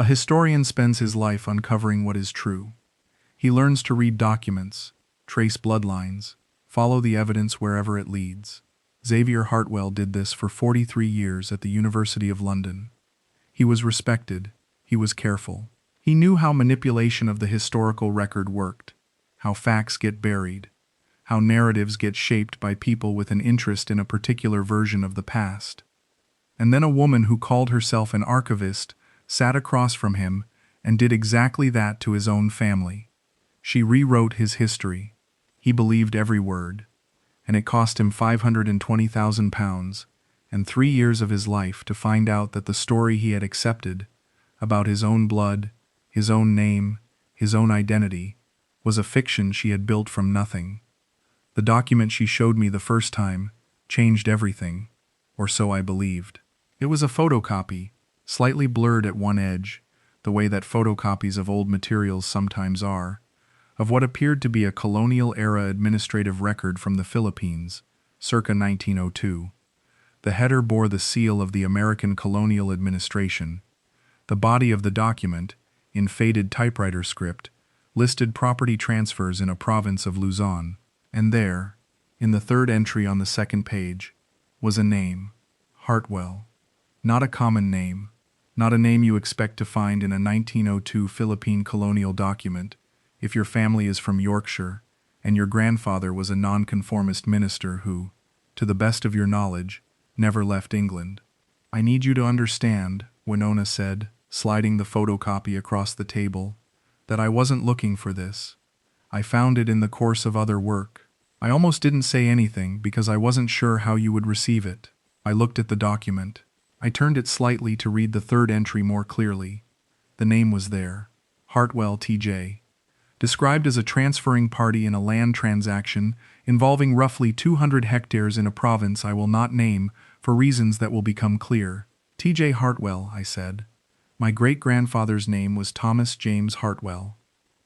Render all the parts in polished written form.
A historian spends his life uncovering what is true. He learns to read documents, trace bloodlines, follow the evidence wherever it leads. Xavier Hartwell did this for 43 years at the University of London. He was respected, he was careful. He knew how manipulation of the historical record worked, how facts get buried, how narratives get shaped by people with an interest in a particular version of the past. And then a woman who called herself an archivist sat across from him and did exactly that to his own family. She rewrote his history. He believed every word, and it cost him £520,000 and 3 years of his life to find out that the story he had accepted about his own blood, his own name, his own identity, was a fiction she had built from nothing. The document she showed me the first time changed everything, or so I believed. It was a photocopy, slightly blurred at one edge, the way that photocopies of old materials sometimes are, of what appeared to be a colonial-era administrative record from the Philippines, circa 1902. The header bore the seal of the American colonial administration. The body of the document, in faded typewriter script, listed property transfers in a province of Luzon, and there, in the third entry on the second page, was a name, Hartwell. Not a common name, not a name you expect to find in a 1902 Philippine colonial document if your family is from Yorkshire and your grandfather was a nonconformist minister who, to the best of your knowledge, never left England. "I need you to understand," Winona said, sliding the photocopy across the table, "that I wasn't looking for this. I found it in the course of other work. I almost didn't say anything because I wasn't sure how you would receive it." I looked at the document. I turned it slightly to read the third entry more clearly. The name was there, Hartwell T.J., described as a transferring party in a land transaction involving roughly 200 hectares in a province I will not name for reasons that will become clear. "T.J. Hartwell," I said. "My great-grandfather's name was Thomas James Hartwell."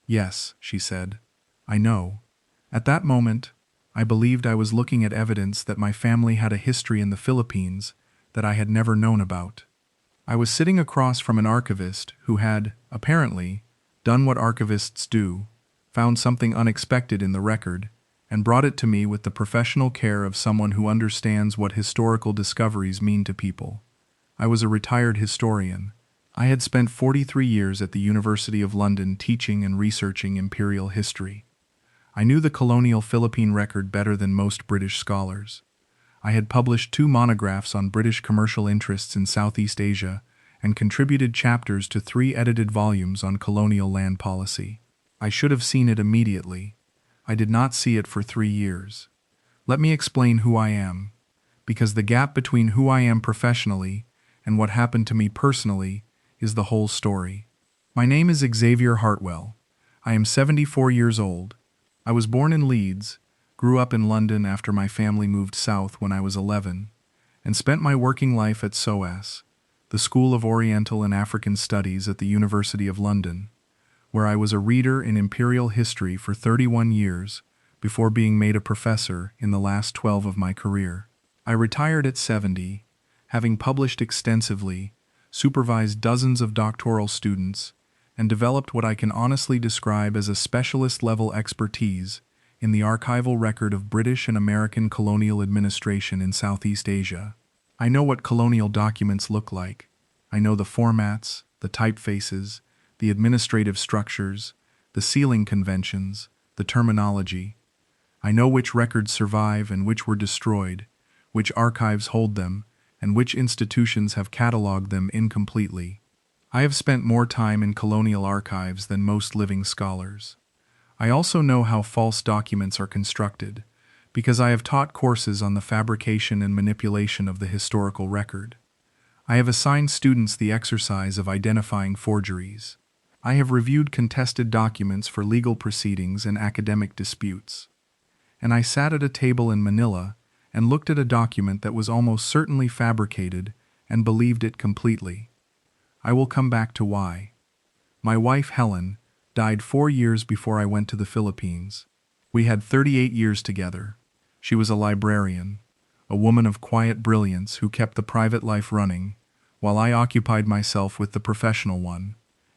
"Yes," she said. "I know." At that moment, I believed I was looking at evidence that my family had a history in the Philippines that I had never known about. I was sitting across from an archivist who had, apparently, done what archivists do, found something unexpected in the record, and brought it to me with the professional care of someone who understands what historical discoveries mean to people. I was a retired historian. I had spent 43 years at the University of London teaching and researching imperial history. I knew the colonial Philippine record better than most British scholars. I had published 2 monographs on British commercial interests in Southeast Asia and contributed chapters to 3 edited volumes on colonial land policy. I should have seen it immediately. I did not see it for 3 years. Let me explain who I am, because the gap between who I am professionally and what happened to me personally is the whole story. My name is Xavier Hartwell. I am 74 years old. I was born in Leeds, grew up in London after my family moved south when I was 11, and spent my working life at SOAS, the School of Oriental and African Studies at the University of London, where I was a reader in imperial history for 31 years before being made a professor in the last 12 of my career. I retired at 70, having published extensively, supervised dozens of doctoral students, and developed what I can honestly describe as a specialist-level expertise in the archival record of British and American colonial administration in Southeast Asia. I know what colonial documents look like. I know the formats, the typefaces, the administrative structures, the sealing conventions, the terminology. I know which records survive and which were destroyed, which archives hold them, and which institutions have catalogued them incompletely. I have spent more time in colonial archives than most living scholars. I also know how false documents are constructed, because I have taught courses on the fabrication and manipulation of the historical record. I have assigned students the exercise of identifying forgeries. I have reviewed contested documents for legal proceedings and academic disputes. And I sat at a table in Manila and looked at a document that was almost certainly fabricated and believed it completely. I will come back to why. My wife, Helen, died 4 years before I went to the Philippines. We had 38 years together. She was a librarian, a woman of quiet brilliance who kept the private life running, while I occupied myself with the professional one.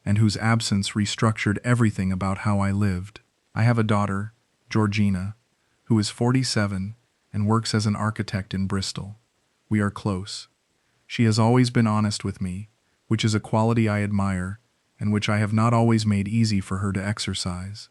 and whose absence restructured everything about how I lived. I have a daughter, Georgina, who is 47 and works as an architect in Bristol. We are close. She has always been honest with me, which is a quality I admire and which I have not always made easy for her to exercise.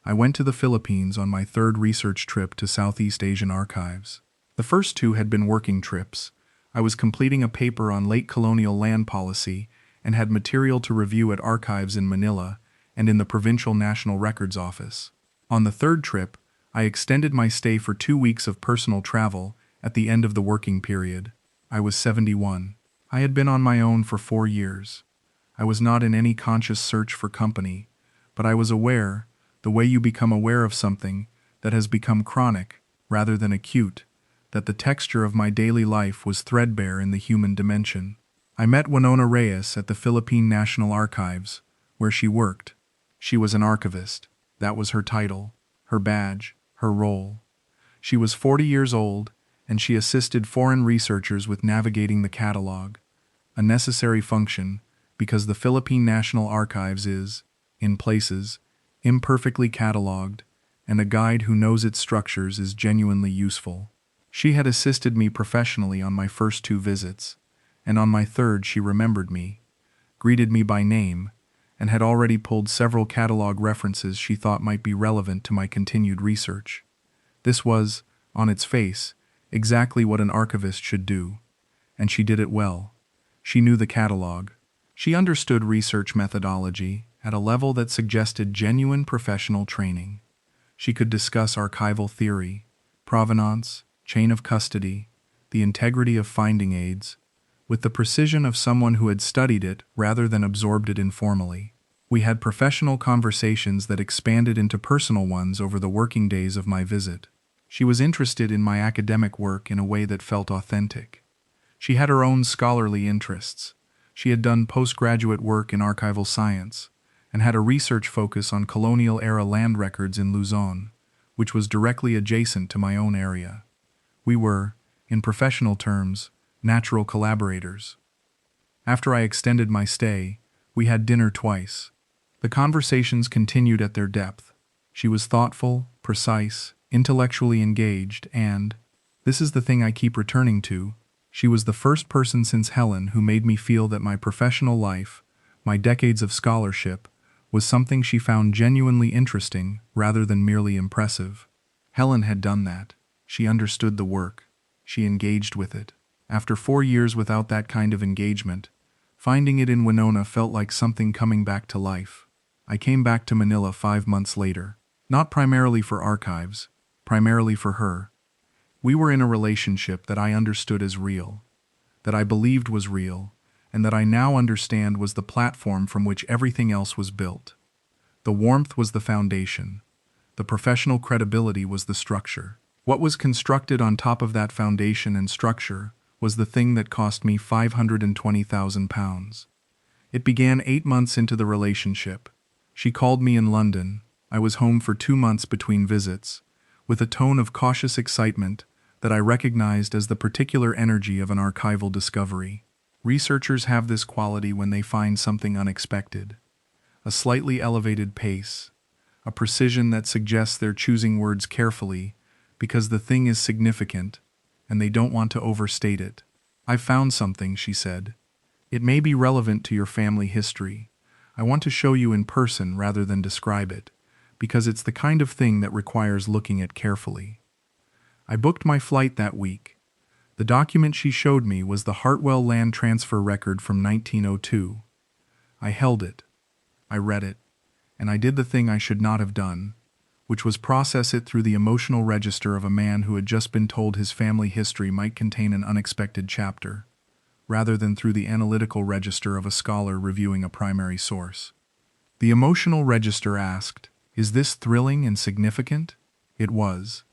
I went to the Philippines on my third research trip to Southeast Asian archives. The first two had been working trips. I was completing a paper on late colonial land policy and had material to review at archives in Manila and in the Provincial National Records Office. On the third trip, I extended my stay for 2 weeks of personal travel at the end of the working period. I was 71. I had been on my own for 4 years. I was not in any conscious search for company, but I was aware, the way you become aware of something that has become chronic rather than acute, that the texture of my daily life was threadbare in the human dimension. I met Winona Reyes at the Philippine National Archives, where she worked. She was an archivist. That was her title, her badge, her role. She was 40 years old, and she assisted foreign researchers with navigating the catalog, a necessary function because the Philippine National Archives is, in places, imperfectly catalogued, and a guide who knows its structures is genuinely useful. She had assisted me professionally on my first 2 visits, and on my third she remembered me, greeted me by name, and had already pulled several catalog references she thought might be relevant to my continued research. This was, on its face, exactly what an archivist should do, and she did it well. She knew the catalog. She understood research methodology at a level that suggested genuine professional training. She could discuss archival theory, provenance, chain of custody, the integrity of finding aids, with the precision of someone who had studied it rather than absorbed it informally. We had professional conversations that expanded into personal ones over the working days of my visit. She was interested in my academic work in a way that felt authentic. She had her own scholarly interests. She had done postgraduate work in archival science, and had a research focus on colonial-era land records in Luzon, which was directly adjacent to my own area. We were, in professional terms, natural collaborators. After I extended my stay, we had dinner twice. The conversations continued at their depth. She was thoughtful, precise, intellectually engaged, and, this is the thing I keep returning to, she was the first person since Helen who made me feel that my professional life, my decades of scholarship, was something she found genuinely interesting rather than merely impressive. Helen had done that. She understood the work. She engaged with it. After 4 years without that kind of engagement, finding it in Winona felt like something coming back to life. I came back to Manila 5 months later, not primarily for archives, primarily for her. We were in a relationship that I understood as real, that I believed was real, and that I now understand was the platform from which everything else was built. The warmth was the foundation. The professional credibility was the structure. What was constructed on top of that foundation and structure was the thing that cost me £520,000. It began 8 months into the relationship. She called me in London. I was home for 2 months between visits, with a tone of cautious excitement that I recognized as the particular energy of an archival discovery. Researchers have this quality when they find something unexpected. A slightly elevated pace, a precision that suggests they're choosing words carefully because the thing is significant and they don't want to overstate it. "I've found something," she said. "It may be relevant to your family history. I want to show you in person rather than describe it, because it's the kind of thing that requires looking at carefully." I booked my flight that week. The document she showed me was the Hartwell land transfer record from 1902. I held it. I read it. And I did the thing I should not have done, which was process it through the emotional register of a man who had just been told his family history might contain an unexpected chapter, rather than through the analytical register of a scholar reviewing a primary source. The emotional register asked, "Is this thrilling and significant?" It was.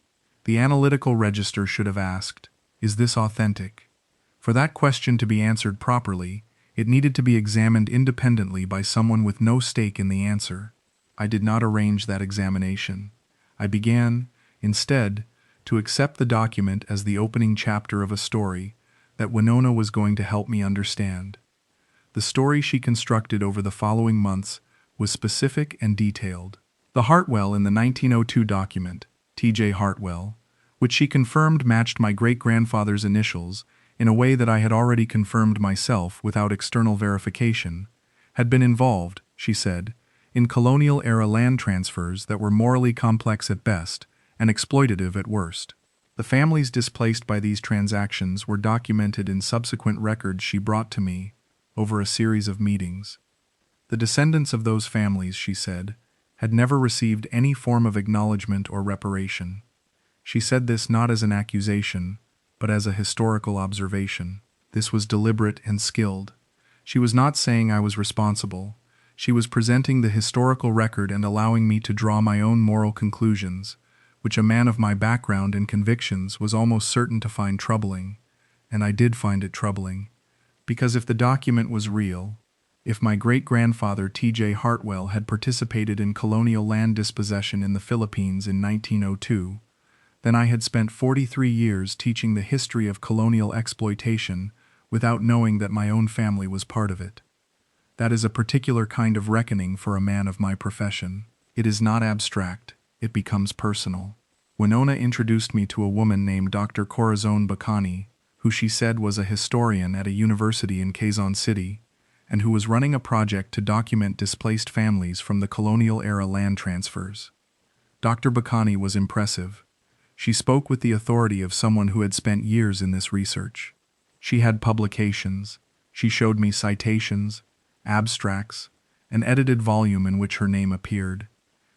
The analytical register should have asked, "Is this authentic?" For that question to be answered properly, it needed to be examined independently by someone with no stake in the answer. I did not arrange that examination. I began, instead, to accept the document as the opening chapter of a story that Winona was going to help me understand. The story she constructed over the following months was specific and detailed. The Hartwell in the 1902 document, T.J. Hartwell, which she confirmed matched my great-grandfather's initials in a way that I had already confirmed myself without external verification, had been involved, she said, in colonial-era land transfers that were morally complex at best and exploitative at worst. The families displaced by these transactions were documented in subsequent records she brought to me over a series of meetings. The descendants of those families, she said, had never received any form of acknowledgement or reparation. She said this not as an accusation, but as a historical observation. This was deliberate and skilled. She was not saying I was responsible. She was presenting the historical record and allowing me to draw my own moral conclusions, which a man of my background and convictions was almost certain to find troubling. And I did find it troubling. Because if the document was real, if my great-grandfather T.J. Hartwell had participated in colonial land dispossession in the Philippines in 1902, then I had spent 43 years teaching the history of colonial exploitation without knowing that my own family was part of it. That is a particular kind of reckoning for a man of my profession. It is not abstract, it becomes personal. Winona introduced me to a woman named Dr. Corazon Bacani, who she said was a historian at a university in Quezon City, and who was running a project to document displaced families from the colonial-era land transfers. Dr. Bacani was impressive. She spoke with the authority of someone who had spent years in this research. She had publications. She showed me citations, abstracts, an edited volume in which her name appeared.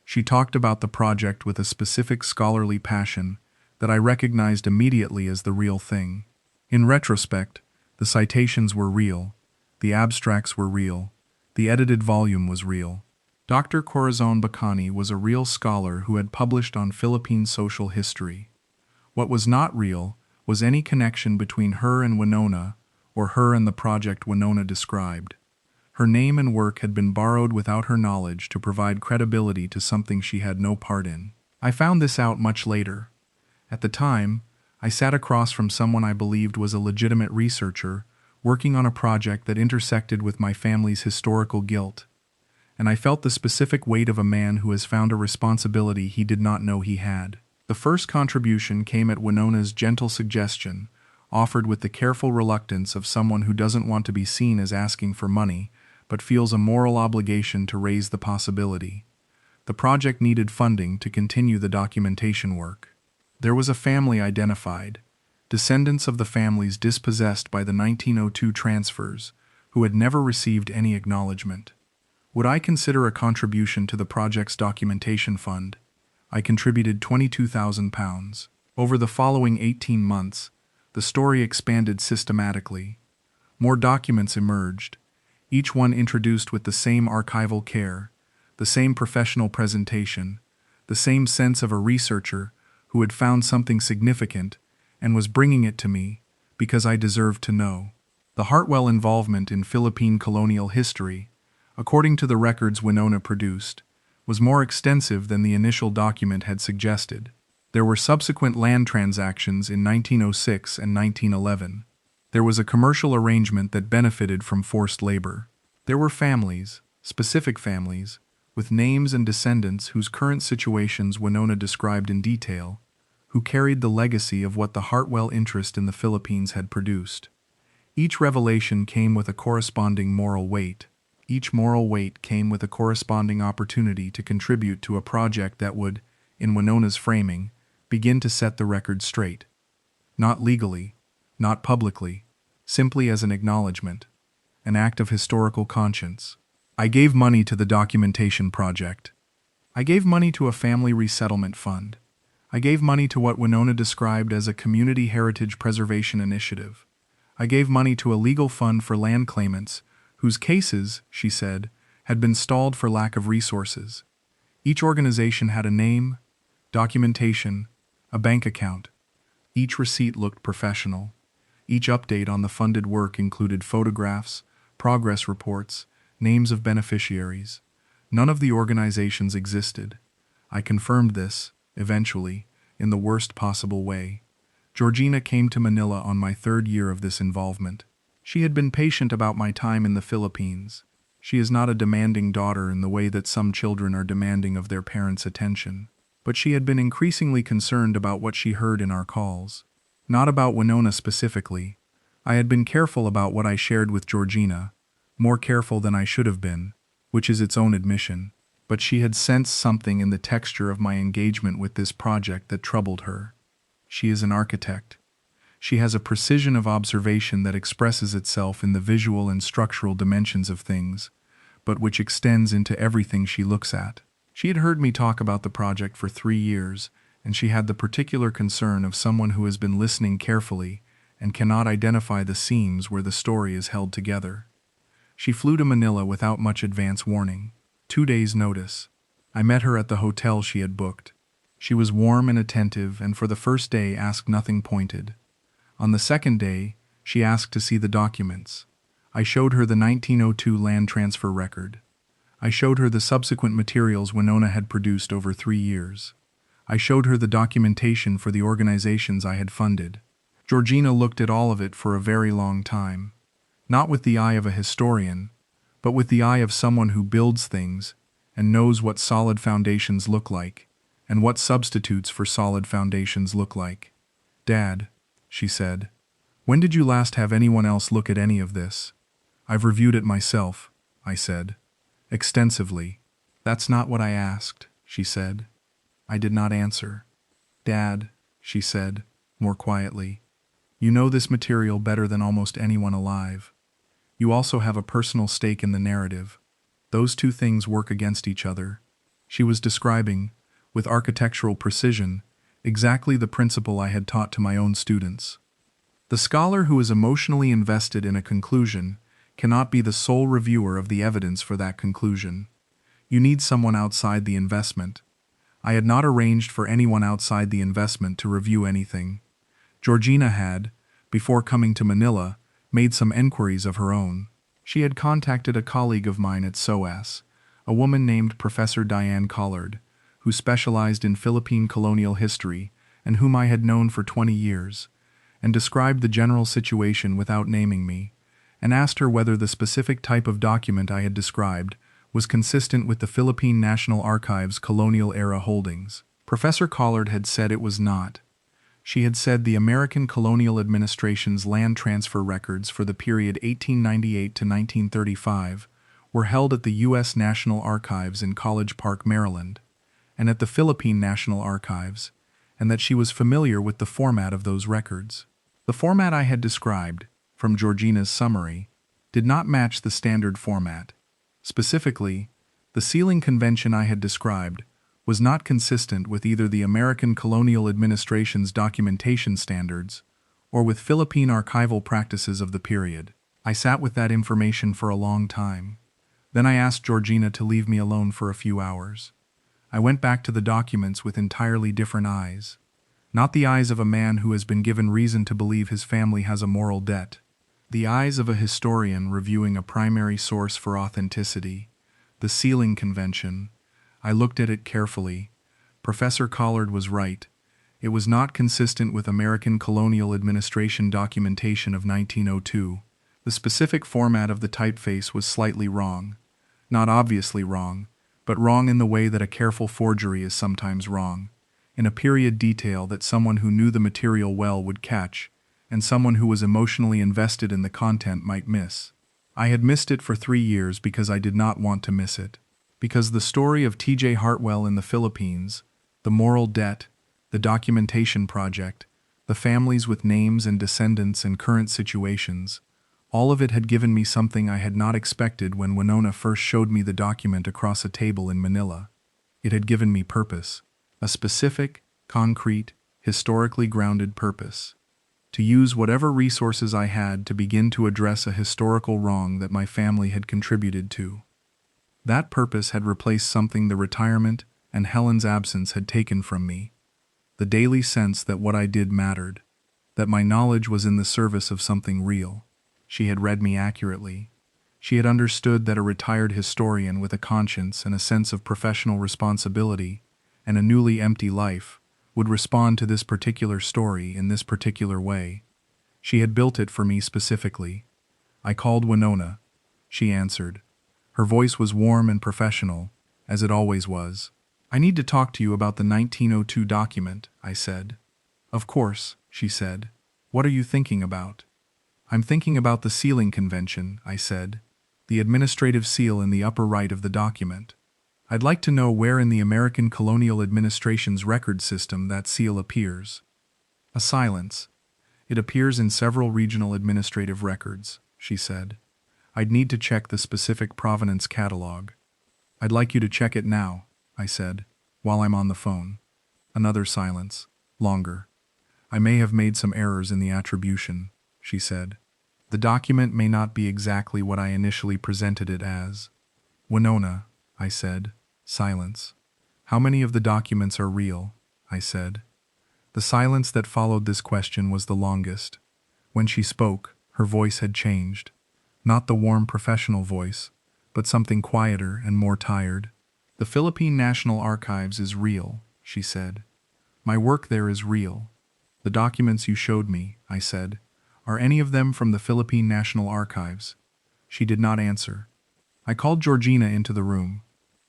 She talked about the project with a specific scholarly passion that I recognized immediately as the real thing. In retrospect, the citations were real, the abstracts were real, the edited volume was real. Dr. Corazon Bacani was a real scholar who had published on Philippine social history. What was not real was any connection between her and Winona, or her and the project Winona described. Her name and work had been borrowed without her knowledge to provide credibility to something she had no part in. I found this out much later. At the time, I sat across from someone I believed was a legitimate researcher working on a project that intersected with my family's historical guilt, and I felt the specific weight of a man who has found a responsibility he did not know he had. The first contribution came at Winona's gentle suggestion, offered with the careful reluctance of someone who doesn't want to be seen as asking for money, but feels a moral obligation to raise the possibility. The project needed funding to continue the documentation work. There was a family identified, descendants of the families dispossessed by the 1902 transfers, who had never received any acknowledgement. Would I consider a contribution to the project's documentation fund? I contributed £22,000. Over the following 18 months, the story expanded systematically. More documents emerged, each one introduced with the same archival care, the same professional presentation, the same sense of a researcher who had found something significant and was bringing it to me because I deserved to know. The Hartwell involvement in Philippine colonial history, according to the records Winona produced, was more extensive than the initial document had suggested. There were subsequent land transactions in 1906 and 1911. There was a commercial arrangement that benefited from forced labor. There were families, specific families, with names and descendants whose current situations Winona described in detail, who carried the legacy of what the Hartwell interest in the Philippines had produced. Each revelation came with a corresponding moral weight. Each moral weight came with a corresponding opportunity to contribute to a project that would, in Winona's framing, begin to set the record straight. Not legally, not publicly, simply as an acknowledgement, an act of historical conscience. I gave money to the documentation project. I gave money to a family resettlement fund. I gave money to what Winona described as a community heritage preservation initiative. I gave money to a legal fund for land claimants whose cases, she said, had been stalled for lack of resources. Each organization had a name, documentation, a bank account. Each receipt looked professional. Each update on the funded work included photographs, progress reports, names of beneficiaries. None of the organizations existed. I confirmed this, eventually, in the worst possible way. Georgina came to Manila on my third year of this involvement. She had been patient about my time in the Philippines. She is not a demanding daughter in the way that some children are demanding of their parents' attention. But she had been increasingly concerned about what she heard in our calls. Not about Winona specifically. I had been careful about what I shared with Georgina, more careful than I should have been, which is its own admission. But she had sensed something in the texture of my engagement with this project that troubled her. She is an architect. She has a precision of observation that expresses itself in the visual and structural dimensions of things, but which extends into everything she looks at. She had heard me talk about the project for 3 years, and she had the particular concern of someone who has been listening carefully and cannot identify the seams where the story is held together. She flew to Manila without much advance warning. 2 days' notice. I met her at the hotel she had booked. She was warm and attentive, and for the first day asked nothing pointed. On the second day, she asked to see the documents. I showed her the 1902 land transfer record. I showed her the subsequent materials Winona had produced over 3 years. I showed her the documentation for the organizations I had funded. Georgina looked at all of it for a very long time, not with the eye of a historian, but with the eye of someone who builds things and knows what solid foundations look like and what substitutes for solid foundations look like. "Dad," she said, "when did you last have anyone else look at any of this?" "I've reviewed it myself," I said. "Extensively." "That's not what I asked," she said. I did not answer. "Dad," she said, more quietly, "you know this material better than almost anyone alive. You also have a personal stake in the narrative. Those two things work against each other." She was describing, with architectural precision, exactly the principle I had taught to my own students. The scholar who is emotionally invested in a conclusion cannot be the sole reviewer of the evidence for that conclusion. You need someone outside the investment. I had not arranged for anyone outside the investment to review anything. Georgina had, before coming to Manila, made some enquiries of her own. She had contacted a colleague of mine at SOAS, a woman named Professor Diane Collard, who specialized in Philippine colonial history and whom I had known for 20 years, and described the general situation without naming me, and asked her whether the specific type of document I had described was consistent with the Philippine National Archives colonial-era holdings. Professor Collard had said it was not. She had said the American colonial administration's land transfer records for the period 1898 to 1935 were held at the U.S. National Archives in College Park, Maryland, and at the Philippine National Archives, and that she was familiar with the format of those records. The format I had described, from Georgina's summary, did not match the standard format. Specifically, the sealing convention I had described was not consistent with either the American colonial administration's documentation standards or with Philippine archival practices of the period. I sat with that information for a long time. Then I asked Georgina to leave me alone for a few hours. I went back to the documents with entirely different eyes. Not the eyes of a man who has been given reason to believe his family has a moral debt. The eyes of a historian reviewing a primary source for authenticity, the sealing convention. I looked at it carefully. Professor Collard was right. It was not consistent with American colonial administration documentation of 1902. The specific format of the typeface was slightly wrong. Not obviously wrong, but wrong in the way that a careful forgery is sometimes wrong, in a period detail that someone who knew the material well would catch, and someone who was emotionally invested in the content might miss. I had missed it for 3 years because I did not want to miss it. Because the story of Xavier Hartwell in the Philippines, the moral debt, the documentation project, the families with names and descendants and current situations, all of it had given me something I had not expected when Winona first showed me the document across a table in Manila. It had given me purpose, a specific, concrete, historically grounded purpose. To use whatever resources I had to begin to address a historical wrong that my family had contributed to. That purpose had replaced something the retirement and Helen's absence had taken from me. The daily sense that what I did mattered, that my knowledge was in the service of something real. She had read me accurately. She had understood that a retired historian with a conscience and a sense of professional responsibility and a newly empty life would respond to this particular story in this particular way. She had built it for me specifically. I called Winona. She answered. Her voice was warm and professional, as it always was. I need to talk to you about the 1902 document, I said. Of course, she said. What are you thinking about? I'm thinking about the sealing convention, I said. The administrative seal in the upper right of the document. I'd like to know where in the American colonial administration's record system that seal appears. A silence. It appears in several regional administrative records, she said. I'd need to check the specific provenance catalog. I'd like you to check it now, I said, while I'm on the phone. Another silence. Longer. I may have made some errors in the attribution, she said. The document may not be exactly what I initially presented it as. Winona, I said. Silence. How many of the documents are real? I said. The silence that followed this question was the longest. When she spoke, her voice had changed. Not the warm professional voice, but something quieter and more tired. The Philippine National Archives is real, she said. My work there is real. The documents you showed me, I said, are any of them from the Philippine National Archives? She did not answer. I called Georgina into the room.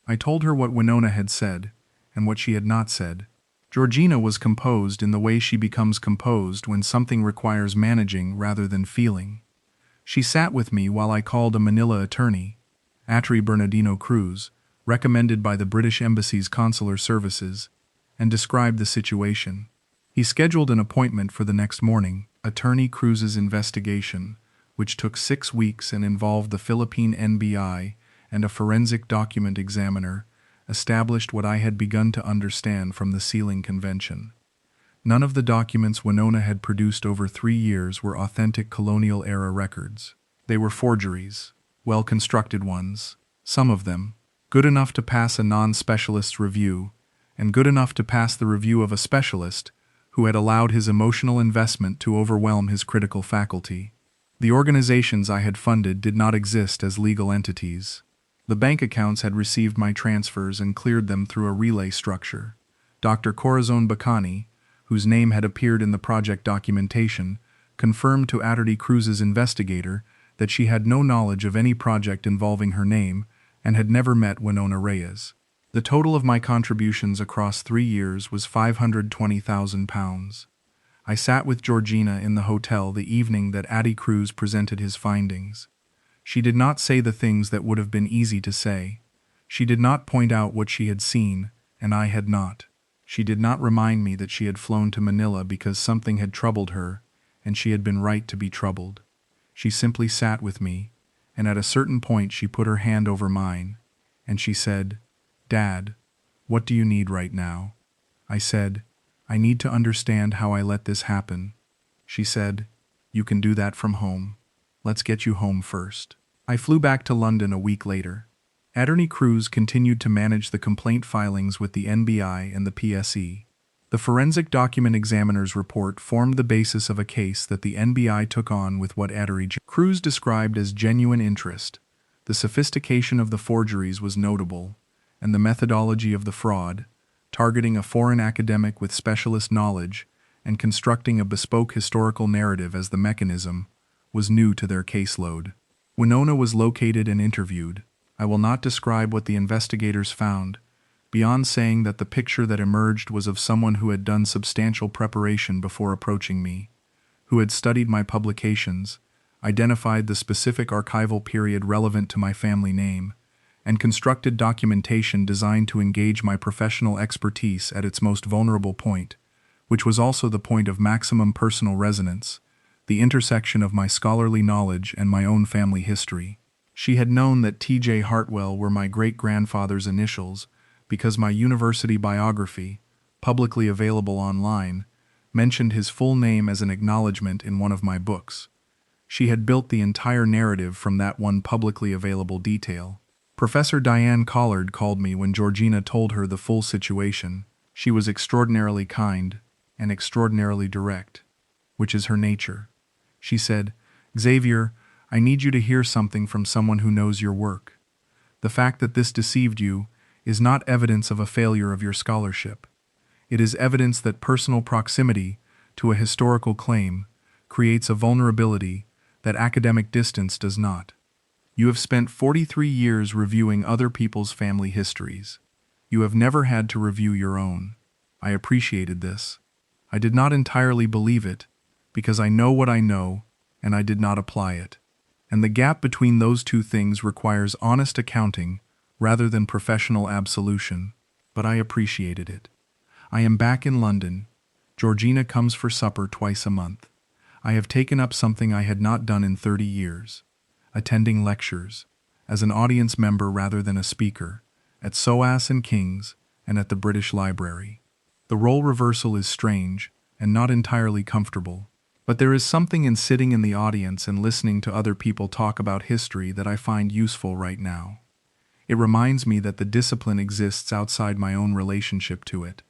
I told her what Winona had said, and what she had not said. Georgina was composed in the way she becomes composed when something requires managing rather than feeling. She sat with me while I called a Manila attorney, Attorney Bernardino Cruz, recommended by the British Embassy's consular services, and described the situation. He scheduled an appointment for the next morning. Attorney Cruz's investigation, which took 6 weeks and involved the Philippine NBI and a forensic document examiner, established what I had begun to understand from the sealing convention. None of the documents Winona had produced over 3 years were authentic colonial-era records. They were forgeries, well-constructed ones, some of them, good enough to pass a non-specialist's review, and good enough to pass the review of a specialist who had allowed his emotional investment to overwhelm his critical faculty. The organizations I had funded did not exist as legal entities. The bank accounts had received my transfers and cleared them through a relay structure. Dr. Corazon Bacani, whose name had appeared in the project documentation, confirmed to Attorney Cruz's investigator that she had no knowledge of any project involving her name and had never met Winona Reyes. The total of my contributions across 3 years was £520,000. I sat with Georgina in the hotel the evening that Attorney Cruz presented his findings. She did not say the things that would have been easy to say. She did not point out what she had seen, and I had not. She did not remind me that she had flown to Manila because something had troubled her, and she had been right to be troubled. She simply sat with me, and at a certain point she put her hand over mine, and she said, "Dad, what do you need right now?" I said, "I need to understand how I let this happen." She said, "You can do that from home. Let's get you home first." I flew back to London a week later. Attorney Cruz continued to manage the complaint filings with the NBI and the PSE. The forensic document examiner's report formed the basis of a case that the NBI took on with what Attorney Cruz described as genuine interest. The sophistication of the forgeries was notable, and the methodology of the fraud, targeting a foreign academic with specialist knowledge and constructing a bespoke historical narrative as the mechanism, was new to their caseload. Winona was located and interviewed. I will not describe what the investigators found, beyond saying that the picture that emerged was of someone who had done substantial preparation before approaching me, who had studied my publications, identified the specific archival period relevant to my family name, and constructed documentation designed to engage my professional expertise at its most vulnerable point, which was also the point of maximum personal resonance, the intersection of my scholarly knowledge and my own family history. She had known that T.J. Hartwell were my great-grandfather's initials because my university biography, publicly available online, mentioned his full name as an acknowledgement in one of my books. She had built the entire narrative from that one publicly available detail. Professor Diane Collard called me when Georgina told her the full situation. She was extraordinarily kind and extraordinarily direct, which is her nature. She said, "Xavier, I need you to hear something from someone who knows your work. The fact that this deceived you is not evidence of a failure of your scholarship. It is evidence that personal proximity to a historical claim creates a vulnerability that academic distance does not. You have spent 43 years reviewing other people's family histories. You have never had to review your own. I appreciated this. I did not entirely believe it, because I know what I know, and I did not apply it. And the gap between those two things requires honest accounting rather than professional absolution. But I appreciated it. I am back in London. Georgina comes for supper twice a month. I have taken up something I had not done in 30 years. Attending lectures, as an audience member rather than a speaker, at SOAS and King's, and at the British Library. The role reversal is strange, and not entirely comfortable, but there is something in sitting in the audience and listening to other people talk about history that I find useful right now. It reminds me that the discipline exists outside my own relationship to it,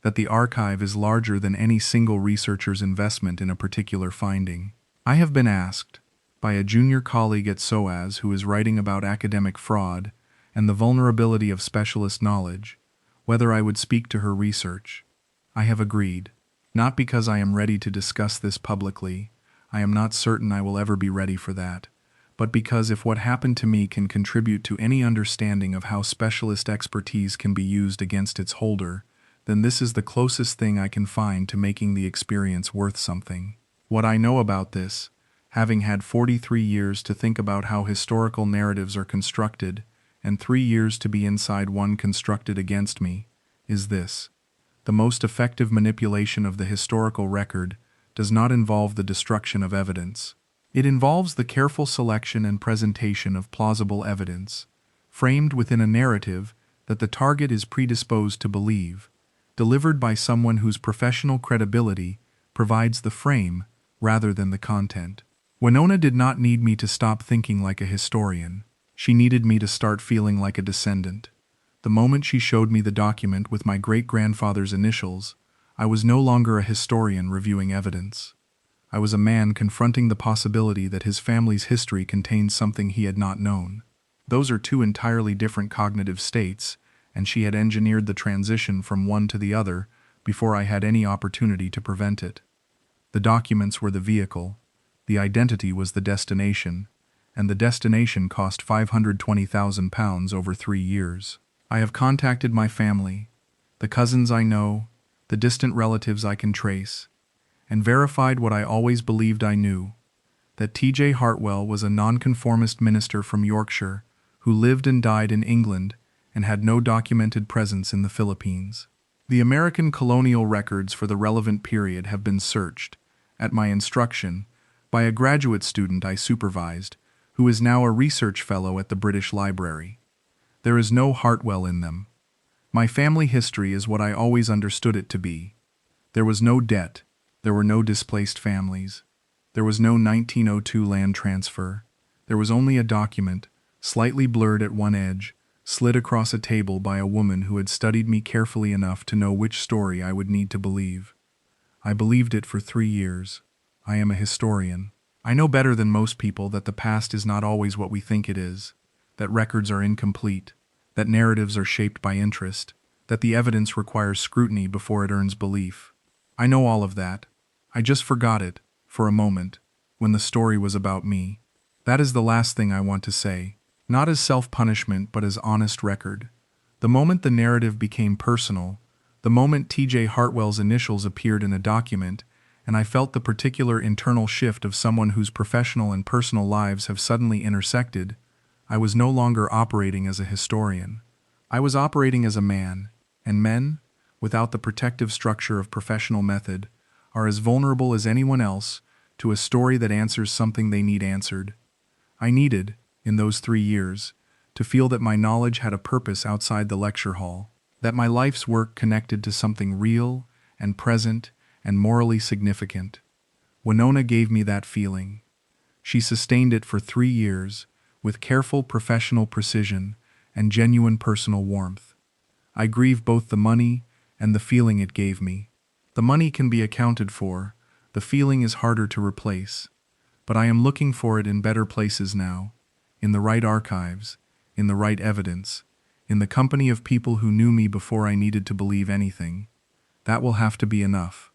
that the archive is larger than any single researcher's investment in a particular finding. I have been asked, by a junior colleague at SOAS who is writing about academic fraud and the vulnerability of specialist knowledge, whether I would speak to her research. I have agreed, not because I am ready to discuss this publicly, I am not certain I will ever be ready for that, but because if what happened to me can contribute to any understanding of how specialist expertise can be used against its holder, then this is the closest thing I can find to making the experience worth something. What I know about this, having had 43 years to think about how historical narratives are constructed, and 3 years to be inside one constructed against me, is this. The most effective manipulation of the historical record does not involve the destruction of evidence. It involves the careful selection and presentation of plausible evidence, framed within a narrative that the target is predisposed to believe, delivered by someone whose professional credibility provides the frame rather than the content. Winona did not need me to stop thinking like a historian. She needed me to start feeling like a descendant. The moment she showed me the document with my great-grandfather's initials, I was no longer a historian reviewing evidence. I was a man confronting the possibility that his family's history contained something he had not known. Those are two entirely different cognitive states, and she had engineered the transition from one to the other before I had any opportunity to prevent it. The documents were the vehicle, the identity was the destination, and the destination cost £520,000 over 3 years. I have contacted my family, the cousins I know, the distant relatives I can trace, and verified what I always believed I knew, that T.J. Hartwell was a nonconformist minister from Yorkshire who lived and died in England and had no documented presence in the Philippines. The American colonial records for the relevant period have been searched, at my instruction, by a graduate student I supervised, who is now a research fellow at the British Library. There is no Hartwell in them. My family history is what I always understood it to be. There was no debt, there were no displaced families, there was no 1902 land transfer, there was only a document, slightly blurred at one edge, slid across a table by a woman who had studied me carefully enough to know which story I would need to believe. I believed it for 3 years. I am a historian. I know better than most people that the past is not always what we think it is, that records are incomplete, that narratives are shaped by interest, that the evidence requires scrutiny before it earns belief. I know all of that. I just forgot it, for a moment, when the story was about me. That is the last thing I want to say, not as self-punishment but as honest record. The moment the narrative became personal, the moment T.J. Hartwell's initials appeared in a document, and I felt the particular internal shift of someone whose professional and personal lives have suddenly intersected, I was no longer operating as a historian. I was operating as a man, and men, without the protective structure of professional method, are as vulnerable as anyone else to a story that answers something they need answered. I needed, in those 3 years, to feel that my knowledge had a purpose outside the lecture hall, that my life's work connected to something real and present and morally significant. Winona gave me that feeling. She sustained it for 3 years, with careful professional precision and genuine personal warmth. I grieve both the money and the feeling it gave me. The money can be accounted for, the feeling is harder to replace, but I am looking for it in better places now, in the right archives, in the right evidence, in the company of people who knew me before I needed to believe anything. That will have to be enough.